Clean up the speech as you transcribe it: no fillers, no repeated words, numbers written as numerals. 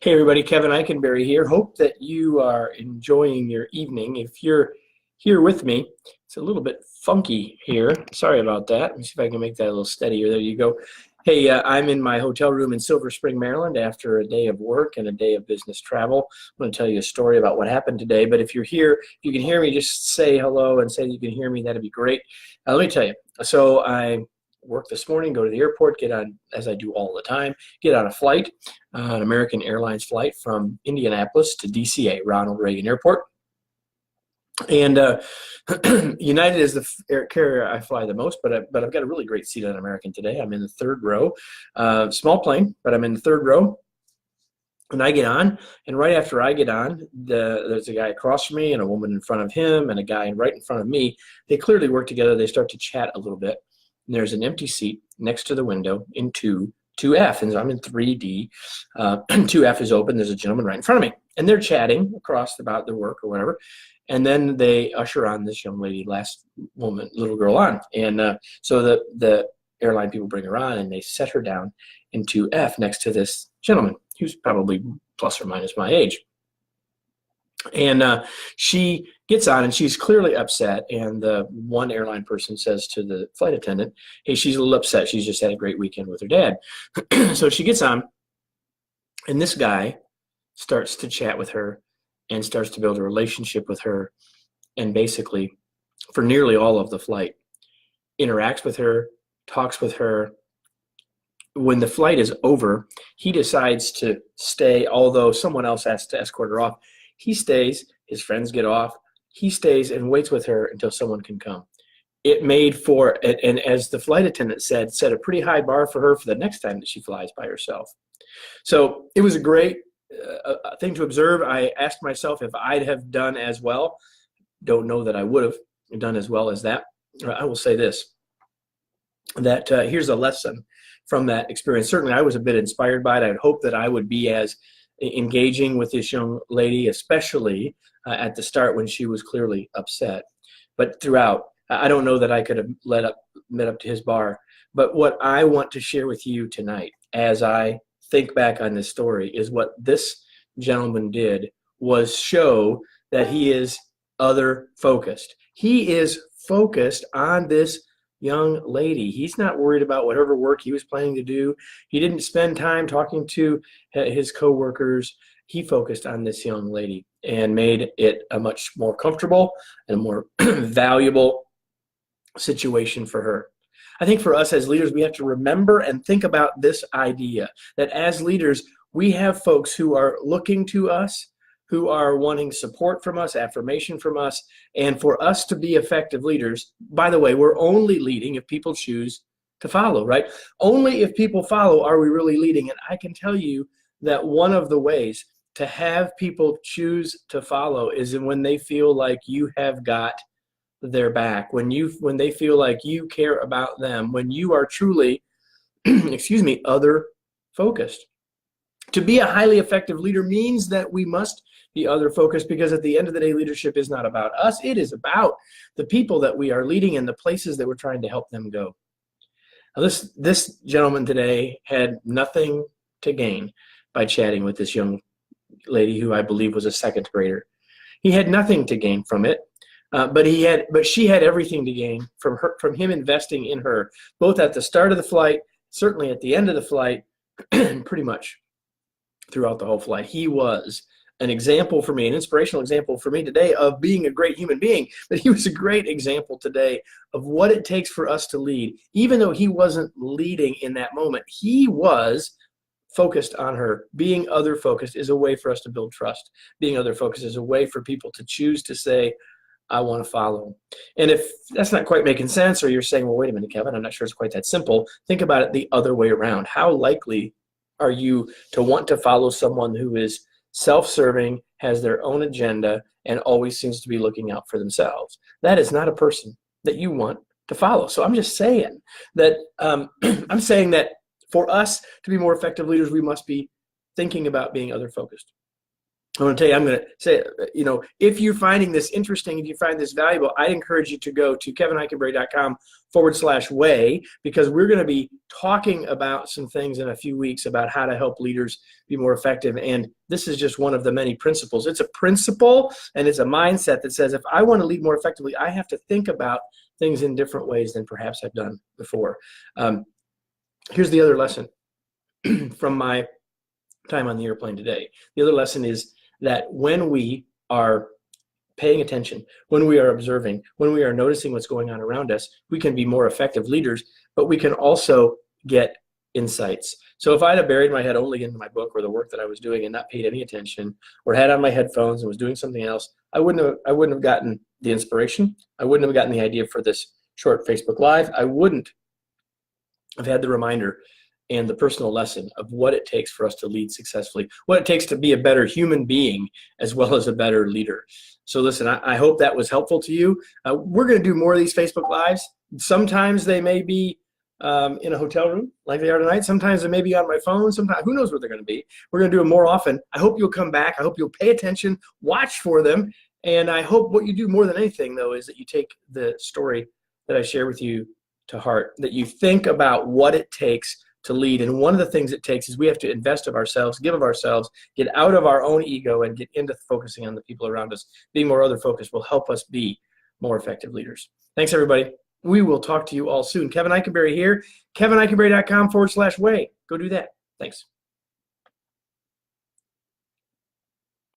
Hey everybody, Kevin Eikenberry here. Hope that you are enjoying your evening. If you're here with me, it's a little bit funky here. Sorry about that. Let me see if I can make that a little steadier. There you go. Hey, I'm in my hotel room in Silver Spring, Maryland after a day of work and a day of business travel. I'm going to tell you a story about what happened today, but if you're here, if you can hear me, just say hello and say that you can hear me. That'd be great. Let me tell you. So I work this morning, go to the airport, get on, as I do all the time, get on a flight, an American Airlines flight from Indianapolis to DCA, Ronald Reagan Airport. And United is the air carrier I fly the most, but I've got a really great seat on American today. I'm in the third row, small plane, but I'm in the third row. And I get on, and right after I get on, there's a guy across from me and a woman in front of him and a guy right in front of me. They clearly work together. They start to chat a little bit. And there's an empty seat next to the window in 2F, and I'm in 3D. 2F is open. There's a gentleman right in front of me, and they're chatting across about their work or whatever. And then they usher on this young lady, last woman, little girl on. And so the airline people bring her on, and they set her down in 2F next to this gentleman who's probably plus or minus my age. And she gets on, and she's clearly upset. And the one airline person says to the flight attendant, hey, she's a little upset. She's just had a great weekend with her dad. So she gets on, and this guy starts to chat with her and starts to build a relationship with her. And basically, for nearly all of the flight, interacts with her, talks with her. When the flight is over, he decides to stay, although someone else has to escort her off. He stays, his friends get off, he stays and waits with her until someone can come. It made for, and as the flight attendant said, set a pretty high bar for her for the next time that she flies by herself. So it was a great thing to observe. I asked myself if I'd have done as well. Don't know that I would have done as well as that. I will say this, that here's a lesson from that experience. Certainly I was a bit inspired by it. I'd hope that I would be as engaging with this young lady, especially at the start when she was clearly upset. But throughout, I don't know that I could have met up to his bar. But what I want to share with you tonight, as I think back on this story, is what this gentleman did was show that he is other focused. He is focused on this young lady. He's not worried about whatever work he was planning to do. He didn't spend time talking to his coworkers. He focused on this young lady and made it a much more comfortable and more valuable situation for her. I think for us as leaders, we have to remember and think about this idea that as leaders, we have folks who are looking to us, who are wanting support from us, affirmation from us, and for us to be effective leaders. By the way, we're only leading if people choose to follow, right? Only if people follow are we really leading. And I can tell you that one of the ways to have people choose to follow is when they feel like you have got their back, when they feel like you care about them, when you are truly, excuse me, other focused. To be a highly effective leader means that we must be other focused, because at the end of the day, leadership is not about us. It is about the people that we are leading and the places that we're trying to help them go. Now, this gentleman today had nothing to gain by chatting with this young lady who I believe was a second grader. He had nothing to gain from it, but she had everything to gain from him investing in her, both at the start of the flight, certainly at the end of the flight, and pretty much throughout the whole flight. He was an example for me, an inspirational example for me today of being a great human being, but he was a great example today of what it takes for us to lead. Even though he wasn't leading in that moment, he was focused on her. Being other focused is a way for us to build trust. Being other focused is a way for people to choose to say, I want to follow. And if that's not quite making sense, or you're saying, well, wait a minute, Kevin, I'm not sure it's quite that simple, think about it the other way around. How likely are you to want to follow someone who is self-serving, has their own agenda, and always seems to be looking out for themselves? That is not a person that you want to follow. So I'm just saying that I'm saying that for us to be more effective leaders, we must be thinking about being other focused. I want to tell you, I'm going to say, if you're finding this interesting, if you find this valuable, I encourage you to go to kevineikenberry.com/way, because we're going to be talking about some things in a few weeks about how to help leaders be more effective. And this is just one of the many principles. It's a principle and it's a mindset that says, if I want to lead more effectively, I have to think about things in different ways than perhaps I've done before. Here's the other lesson from my time on the airplane today. The other lesson is that when we are paying attention, when we are observing, when we are noticing what's going on around us, we can be more effective leaders, but we can also get insights. So if I'd have buried my head only in my book or the work that I was doing and not paid any attention, or had on my headphones and was doing something else, I wouldn't have gotten the inspiration. I wouldn't have gotten the idea for this short Facebook Live. I wouldn't have had the reminder and the personal lesson of what it takes for us to lead successfully, what it takes to be a better human being as well as a better leader. So listen, I hope that was helpful to you. We're going to do more of these Facebook Lives. Sometimes they may be in a hotel room like they are tonight. Sometimes they may be on my phone. Sometimes, who knows what they're going to be. We're going to do them more often. I hope you'll come back. I hope you'll pay attention, watch for them. And I hope what you do more than anything, though, is that you take the story that I share with you to heart, that you think about what it takes to lead. And one of the things it takes is we have to invest of ourselves, give of ourselves, get out of our own ego and get into focusing on the people around us. Being more other focused will help us be more effective leaders. Thanks, everybody. We will talk to you all soon. Kevin Eikenberry here, kevineikenberry.com/way. Go do that. Thanks.